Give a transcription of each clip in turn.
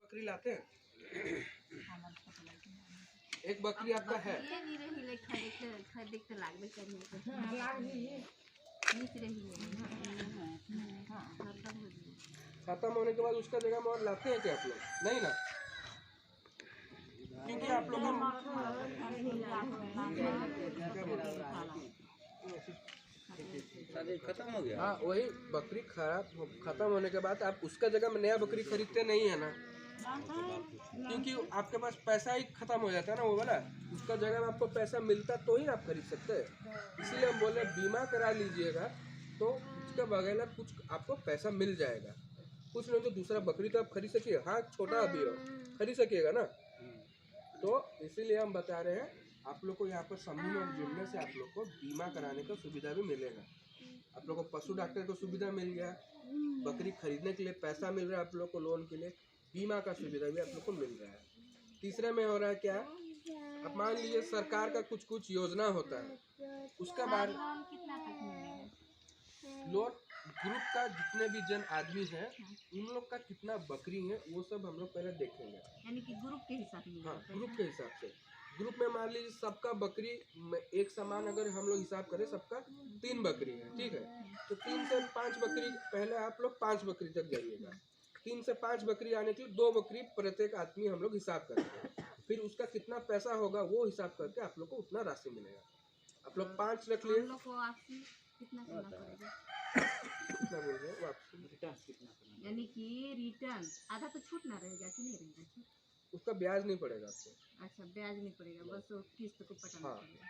बकरी लाते हैं? एक बकरी आपका है? खत्म होने के बाद उसका जगह में और लाते हैं क्या आप लोग? नहीं ना, क्योंकि आप लोग खत्म हो गया। हाँ, वही बकरी खत्म होने के बाद आप उसका जगह में नया बकरी खरीदते नहीं है ना, क्योंकि आपके पास पैसा ही खत्म हो जाता है ना वो वाला। उसका जगह में आपको पैसा मिलता तो ही आप खरीद सकते हैं। इसीलिए हम बोल रहे हैं बीमा करा लीजिएगा, तो उसके बगैर कुछ आपको पैसा मिल जाएगा। कुछ नहीं तो दूसरा बकरी तो आप खरीद सकिए। हाँ, छोटा अभी हो खरीद सकिएगा ना। तो इसीलिए हम बता रहे हैं आप लोग को यहाँ पर समूह में जुड़ने से आप लोग को बीमा कराने का सुविधा भी मिलेगा। आप लोग को पशु डॉक्टर को सुविधा मिल गया, बकरी खरीदने के लिए पैसा मिल रहा है आप लोग को, लोन के लिए बीमा का सुविधा भी आप लोग को मिल रहा है। तीसरे में हो रहा है क्या, अब मान लीजिए सरकार का कुछ कुछ योजना होता है, उसका बारे लोन ग्रुप का जितने भी जन आदमी है उन लोग का कितना बकरी है वो सब हम लोग पहले देखेंगे, यानी कि ग्रुप के हिसाब से। हाँ, ग्रुप के हिसाब से। ग्रुप में मान लीजिए सबका बकरी एक समान, अगर हम लोग हिसाब करें सबका 3 बकरी है, ठीक है, तो 3 से 5 बकरी, पहले आप लोग 5 बकरी तक जाइएगा। 3 से 5 बकरी आने के लिए 2 बकरी प्रत्येक आदमी हम लोग हिसाब करेंगे। फिर उसका कितना पैसा होगा वो हिसाब करके आप लोग को उतना राशि मिलेगा। आप लोग 5 रख लिए, कितना करना पड़ेगा? कितना बोल रहे हैं वापसी? यानी कि रिटर्न आधा तो छूट ना रहेगा कि नहीं रहेगा? उसका ब्याज नहीं पड़ेगा आपको। अच्छा, ब्याज नहीं पड़ेगा, बस वो किस्त को पटाना हाँ, पड़ेगा।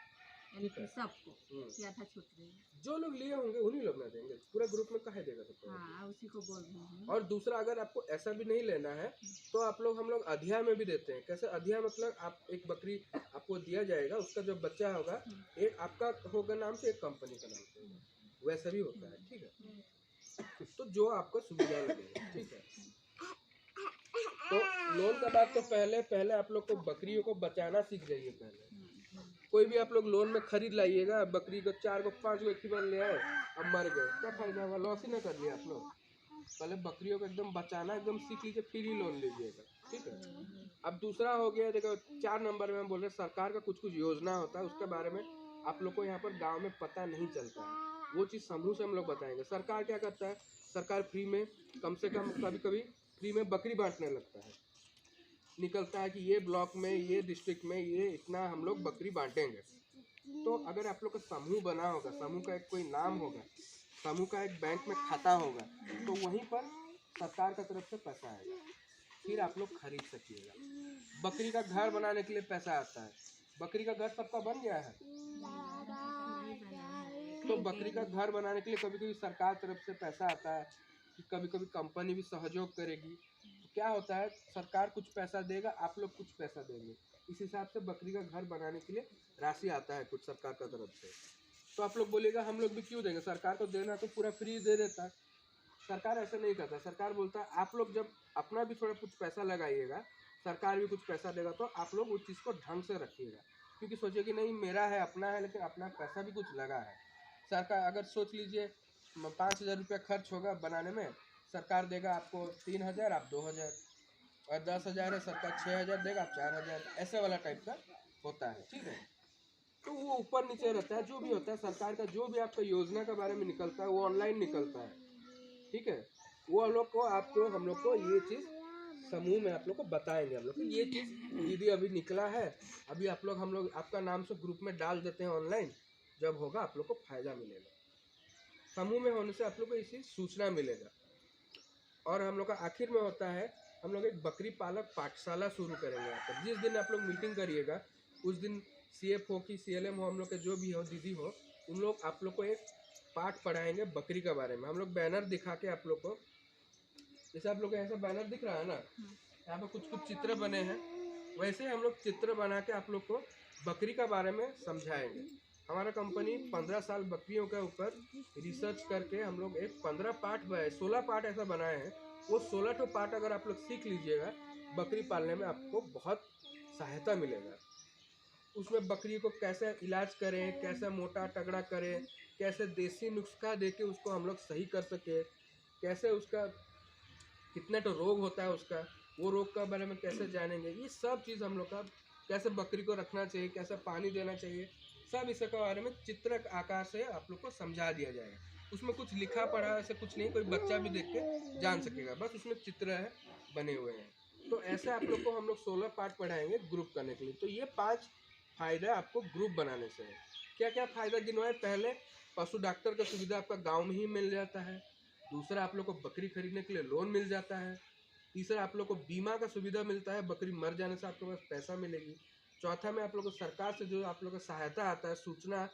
यानी कि सबको कि आधा छूट रहेगा। जो लोग लिए होंगे उन्हीं लोग ना देंगे, पूरा ग्रुप में काहे देगा सबको। हाँ, उसी को बोल रहे हैं। और दूसरा, अगर आपको ऐसा भी नहीं लेना है तो आप लोग, हम लोग अधिया में भी देते हैं। कैसे अधिया, मतलब आप एक बकरी आपको दिया जाएगा, उसका जो बच्चा होगा एक आपका होगा नाम से, एक कंपनी का नाम से होगा, वैसा भी होता है, ठीक है। तो जो आपको सुविधा लगेगा, ठीक है। तो लोन का बात तो पहले आप लोग को बकरियों को बचाना सीख जाइए। पहले कोई भी आप लोग लोन में खरीद लाइएगा, बकरी को 4 को 5 को एक ही बार ले आए, अब मर गए, क्या फायदा हुआ, लॉस ही ना कर लिया आप लोग। पहले बकरियों को एकदम बचाना एकदम सीख लीजिए, फिर ही लोन लीजिएगा, ठीक है। अब दूसरा हो गया, देखो 4 नंबर में हम बोल रहे हैं सरकार का कुछ कुछ योजना होता है, उसके बारे में आप लोग को यहाँ पर गाँव में पता नहीं चलता है, वो चीज़ समूह से हम लोग बताएंगे। सरकार क्या करता है, सरकार फ्री में, कम से कम कभी कभी फ्री में बकरी बांटने लगता है, निकलता है कि ये ब्लॉक में, ये डिस्ट्रिक्ट में, ये इतना हम लोग बकरी बांटेंगे। तो अगर आप लोग का समूह बना होगा, समूह का एक कोई नाम होगा, समूह का एक बैंक में खाता होगा, तो वहीं पर सरकार का तरफ से पैसा आएगा, फिर आप लोग खरीद सकिएगा। बकरी का घर बनाने के लिए पैसा आता है, बकरी का घर सबका बन गया है, तो बकरी का घर बनाने के लिए कभी कभी सरकार तरफ से पैसा आता है, कभी कभी कंपनी भी सहयोग करेगी। तो क्या होता है, सरकार कुछ पैसा देगा, आप लोग कुछ पैसा देंगे, इस हिसाब से बकरी का घर बनाने के लिए राशि आता है कुछ सरकार का तरफ से। तो आप लोग बोलेगा हम लोग भी क्यों देंगे, सरकार को देना तो पूरा फ्री दे देता है। सरकार ऐसा नहीं करता, सरकार बोलता है आप लोग जब अपना भी थोड़ा कुछ पैसा लगाइएगा, सरकार भी कुछ पैसा देगा, तो आप लोग उस चीज़ को ढंग से रखिएगा, क्योंकि सोचिए कि नहीं मेरा है, अपना है, लेकिन अपना पैसा भी कुछ लगा है। सरकार अगर सोच लीजिए 5,000 रुपया खर्च होगा बनाने में, सरकार देगा आपको 3,000, आप 2,000, और 10,000 है सरकार 6,000 देगा, आप 4,000, ऐसे वाला टाइप का होता है, ठीक है। तो वो ऊपर नीचे रहता है, जो भी होता है सरकार का, जो भी आपका योजना के बारे में निकलता है वो ऑनलाइन निकलता है, ठीक है। वो लोग को आपको, हम लोग को ये चीज़ समूह में आप लोग को बताएंगे, हम लोग को ये चीज़ दीदी अभी निकला है, अभी आप लोग, हम लोग आपका नाम से ग्रुप में डाल देते हैं ऑनलाइन, जब होगा आप लोग को फायदा मिलेगा। समूह में होने से आप लोग को इसी सूचना मिलेगा। और हम लोग का आखिर में होता है, हम लोग एक बकरी पालक पाठशाला शुरू करेंगे यहाँ पर। जिस दिन आप लोग मीटिंग करिएगा उस दिन CF हो कि CLM हो, हम लोग के जो भी हो, दीदी हो, उन लोग आप लोग को एक पाठ पढ़ाएंगे बकरी के बारे में। हम लोग बैनर दिखा के आप लोग को, जैसे आप लोग को ऐसा बैनर दिख रहा है ना, यहाँ पर कुछ कुछ चित्र बने हैं, वैसे हम लोग चित्र बना के आप लोग को बकरी के बारे में समझाएंगे। हमारा कंपनी 15 साल बकरियों के ऊपर रिसर्च करके हम लोग एक 16 पार्ट ऐसा बनाए हैं। वो 16 पार्ट अगर आप लोग सीख लीजिएगा, बकरी पालने में आपको बहुत सहायता मिलेगा। उसमें बकरी को कैसे इलाज करें, कैसे मोटा तगड़ा करें, कैसे देसी नुस्खा देके उसको हम लोग सही कर सके, कैसे उसका कितने तो रोग होता है उसका, वो रोग के बारे में कैसे जानेंगे, ये सब चीज़ हम लोग का, कैसे बकरी को रखना चाहिए, कैसे पानी देना चाहिए, सब इसके बारे में चित्र आकार से आप लोग को समझा दिया जाएगा। उसमें कुछ लिखा पढ़ा ऐसे कुछ नहीं, कोई बच्चा भी देख के जान सकेगा, बस उसमें चित्र है बने हुए हैं। तो ऐसे आप लोग को हम लोग 16 पार्ट पढ़ाएंगे ग्रुप करने के लिए। तो ये 5 फायदा आपको ग्रुप बनाने से है। क्या क्या फायदा गिनवाए? पहले, पशु डॉक्टर का सुविधा आपका गांव में ही मिल जाता है। दूसरा, आप लोग को बकरी खरीदने के लिए लोन मिल जाता है। तीसरा, आप लोग को बीमा का सुविधा मिलता है, बकरी मर जाने से आपके पास पैसा मिलेगी। चौथा में आप लोग को सरकार से जो आप लोग को सहायता आता है, सूचना,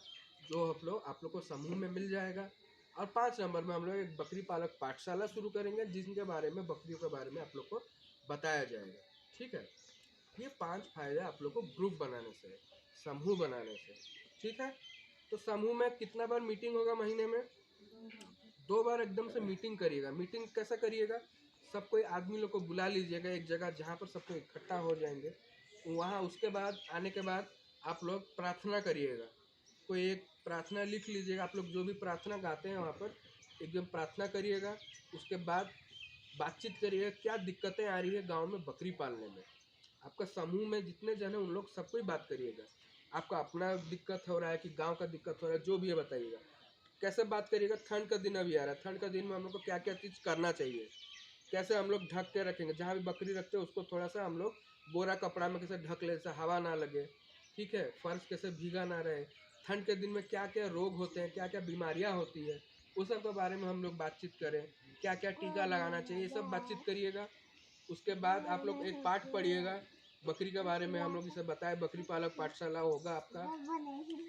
जो आप लोग को समूह में मिल जाएगा। और 5 नंबर में हम लोग एक बकरी पालक पाठशाला शुरू करेंगे, जिनके बारे में, बकरियों के बारे में आप लोग को बताया जाएगा। ठीक है, ये 5 फायदे आप लोग को ग्रुप बनाने से, समूह बनाने से। ठीक है, तो समूह में कितना बार मीटिंग होगा महीने में? 2 बार एकदम से मीटिंग करिएगा। मीटिंग कैसा करिएगा? सब कोई आदमी लोग को बुला लीजिएगा एक जगह, जहाँ पर सबको इकट्ठा हो जाएंगे वहाँ। उसके बाद आने के बाद आप लोग प्रार्थना करिएगा। कोई एक प्रार्थना लिख लीजिएगा, आप लोग जो भी प्रार्थना गाते हैं वहाँ पर एकदम प्रार्थना करिएगा। उसके बाद बातचीत करिएगा, क्या दिक्कतें आ रही है गांव में बकरी पालने में। आपका समूह में जितने जन हैं उन लोग सबको ही बात करिएगा। आपका अपना दिक्कत हो रहा है कि गांव का दिक्कत हो रहा है, जो भी है बताइएगा। कैसे बात करिएगा? ठंड का दिन अभी आ रहा है, ठंड का दिन में हम लोग को क्या क्या चीज़ करना चाहिए, कैसे हम लोग ढक के रखेंगे, जहाँ भी बकरी रखते हैं उसको थोड़ा सा हम लोग बोरा कपड़ा में कैसे ढक ले, जैसे हवा ना लगे। ठीक है, फर्श कैसे भीगा ना रहे। ठंड के दिन में क्या क्या रोग होते हैं, क्या क्या बीमारियाँ होती है, उस सब के बारे में हम लोग बातचीत करें। क्या क्या टीका लगाना चाहिए, ये सब बातचीत करिएगा। उसके बाद आप लोग एक पाठ पढ़िएगा बकरी के बारे में, हम लोग इसे बताए, बकरी पालक पाठशाला होगा आपका,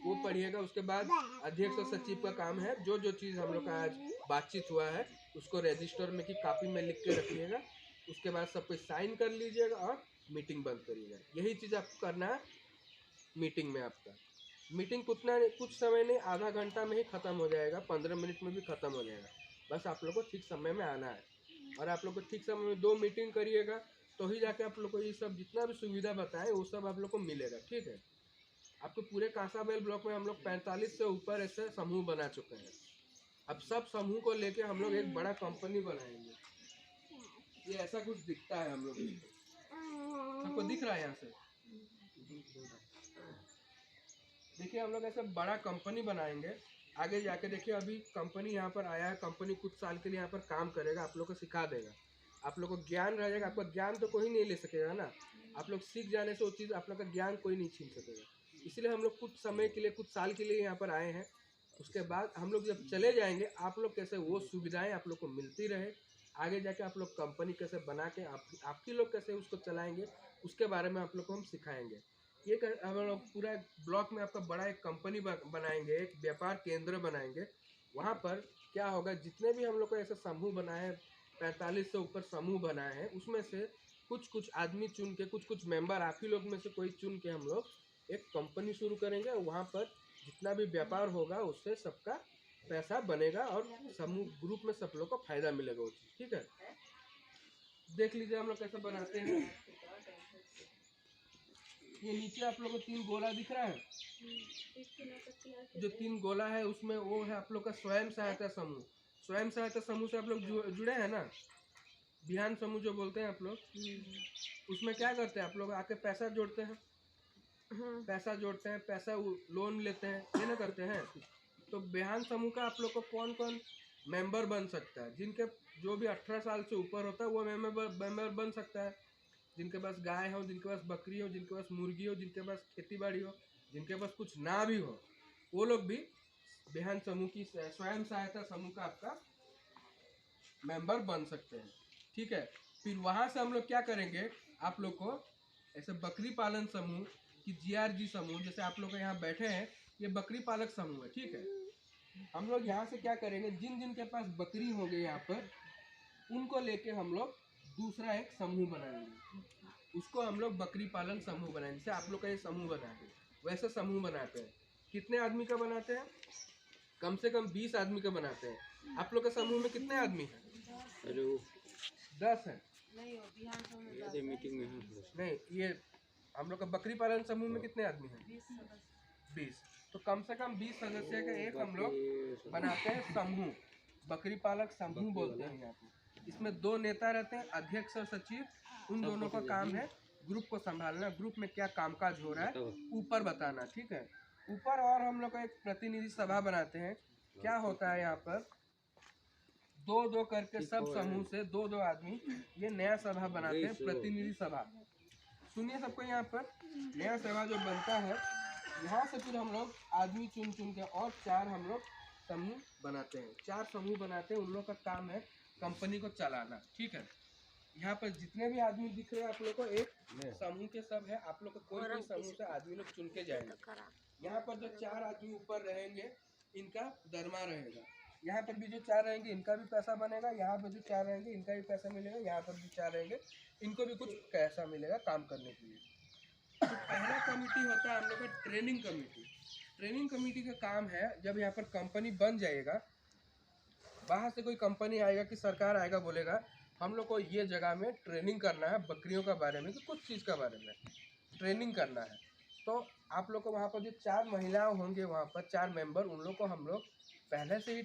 वो पढ़िएगा। उसके बाद अध्यक्ष और सचिव का काम है, जो जो चीज़ हम लोग का आज बातचीत हुआ है उसको रजिस्टर में की कॉपी में लिख के रखिएगा। उसके बाद सब कोई साइन कर लीजिएगा और मीटिंग बंद करिएगा। यही चीज़ आपको करना है मीटिंग में। आपका मीटिंग कुछ समय नहीं, आधा घंटा में ही ख़त्म हो जाएगा, 15 मिनट में भी ख़त्म हो जाएगा। बस आप लोग को ठीक समय में आना है, और आप लोग को ठीक समय में 2 मीटिंग करिएगा, तो ही जाके आप लोग को ये सब जितना भी सुविधा बताए वो सब आप लोग को मिलेगा। ठीक है, आपके पूरे कांसाबेल ब्लॉक में हम लोग 45 से ऊपर ऐसे समूह बना चुके हैं। अब सब समूह को लेके हम लोग एक बड़ा कंपनी बनाएंगे। ये ऐसा कुछ दिखता है हम लोग, सबको दिख रहा है यहाँ से? देखिए, हम लोग ऐसे बड़ा कंपनी बनाएंगे आगे जाके। देखिए, अभी कंपनी यहाँ पर आया है, कंपनी कुछ साल के लिए यहाँ पर काम करेगा, आप लोग को सिखा देगा, आप लोग को ज्ञान रहेगा। आपका ज्ञान तो कोई नहीं ले सकेगा ना, आप लोग सीख जाने से वो चीज़, आप लोग का ज्ञान कोई नहीं छीन सकेगा। इसलिए हम लोग कुछ समय के लिए, कुछ साल के लिए यहाँ पर आए हैं। उसके बाद हम लोग जब चले जाएंगे, आप लोग कैसे वो सुविधाएं आप लोग को मिलती रहे, आगे जाके आप लोग कंपनी कैसे बना के आपकी लोग कैसे उसको चलाएंगे, उसके बारे में आप लोग को हम सिखाएंगे। ये हम लोग पूरा ब्लॉक में आपका बड़ा एक कंपनी बनाएंगे, एक व्यापार केंद्र बनाएंगे। वहाँ पर क्या होगा, जितने भी हम लोग को ऐसे समूह बनाए हैं, 45 से ऊपर समूह बनाए हैं, उसमें से कुछ कुछ आदमी चुन के, कुछ कुछ मेंबर आप ही लोग में से कोई चुन के हम लोग एक कंपनी शुरू करेंगे। वहाँ पर जितना भी व्यापार होगा उससे सबका पैसा बनेगा, और समूह ग्रुप में सब लोग को फायदा मिलेगा वो चीज़। ठीक है, देख लीजिए हम लोग कैसे बनाते हैं। ये नीचे आप लोग को 3 गोला दिख रहा है, जो 3 गोला है उसमें वो है आप लोग का स्वयं सहायता समूह। स्वयं सहायता समूह से आप लोग जुड़े हैं ना, बिहान समूह जो बोलते हैं आप लोग, उसमें क्या करते हैं आप लोग? आके पैसा जोड़ते हैं, पैसा जोड़ते हैं, पैसा लोन लेते हैं, ये ना करते हैं। तो बिहान समूह का आप लोग को कौन कौन मेंबर बन सकता है? जिनके जो भी 18 साल से ऊपर होता है वो मेंबर बन सकता है। जिनके पास गाय हो, जिनके पास बकरी हो, जिनके पास मुर्गी हो, जिनके पास खेती बाड़ी हो, जिनके पास कुछ ना भी हो, वो लोग भी बिहान समूह की, स्वयं सहायता समूह का आपका मेंबर बन सकते हैं। ठीक है, फिर वहाँ से हम लोग क्या करेंगे, आप लोग को ऐसे बकरी पालन समूह की GRG समूह, जैसे आप लोग यहाँ बैठे हैं, ये बकरी पालक समूह है। ठीक है, हम लोग यहाँ से क्या करेंगे, जिन जिन के पास बकरी होंगे यहाँ पर, उनको लेके हम लोग दूसरा एक समूह बनाएंगे, उसको हम लोग बकरी पालन समूह बनाएंगे। जैसे आप लोग का ये समूह बनाएंगे, वैसे समूह बनाते हैं। कितने आदमी का बनाते हैं? कम से कम 20 आदमी का बनाते हैं। आप लोग के समूह में कितने आदमी हैं? 10 है। मीटिंग में नहीं, ये हम लोग का बकरी पालन समूह में कितने आदमी हैं? 20। तो कम से कम 20 सदस्य का एक हम लोग बनाते हैं समूह, बकरी पालक समूह बोलते हैं यहाँ पे। इसमें 2 नेता रहते हैं, अध्यक्ष और सचिव, उन दोनों का काम है ग्रुप को संभालना, ग्रुप में क्या कामकाज हो रहा है ऊपर बताना, ठीक है। ऊपर और हम लोग एक प्रतिनिधि सभा बनाते हैं। क्या होता है यहाँ पर, दो दो करके सब समूह से दो दो आदमी ये नया सभा बनाते हैं, प्रतिनिधि सभा। सुनिए सबको, यहाँ पर नया सभा जो बनता है, यहाँ से फिर हम लोग आदमी चुन चुन के और 4 हम लोग समूह बनाते हैं। 4 समूह बनाते हैं, उन लोग का काम है कंपनी को चलाना, ठीक है। यहाँ पर जितने भी आदमी दिख रहे हैं आप लोग को, एक समूह के सब है, आप लोग को कोई कोई समूह से आदमी लोग चुन के जाएंगे। यहाँ पर जो 4 आदमी ऊपर रहेंगे इनका दरमा रहेगा, यहाँ पर भी जो 4 रहेंगे इनका भी पैसा बनेगा, यहाँ पर जो 4 रहेंगे इनका भी पैसा मिलेगा, यहाँ पर भी 4 रहेंगे इनको भी कुछ पैसा मिलेगा काम करने के लिए। तो पहला कमेटी होता है हम लोग का ट्रेनिंग कमेटी। ट्रेनिंग कमेटी का काम है, जब यहाँ पर कंपनी बन जाएगा, बाहर से कोई कंपनी आएगा कि सरकार आएगा बोलेगा हम लोग को ये जगह में ट्रेनिंग करना है बकरियों का बारे में, कि कुछ चीज़ का बारे में ट्रेनिंग करना है, तो आप लोग को वहाँ पर जो 4 महिलाएं होंगे, वहाँ पर 4 मेंबर, उन लोग को हम लोग पहले से ही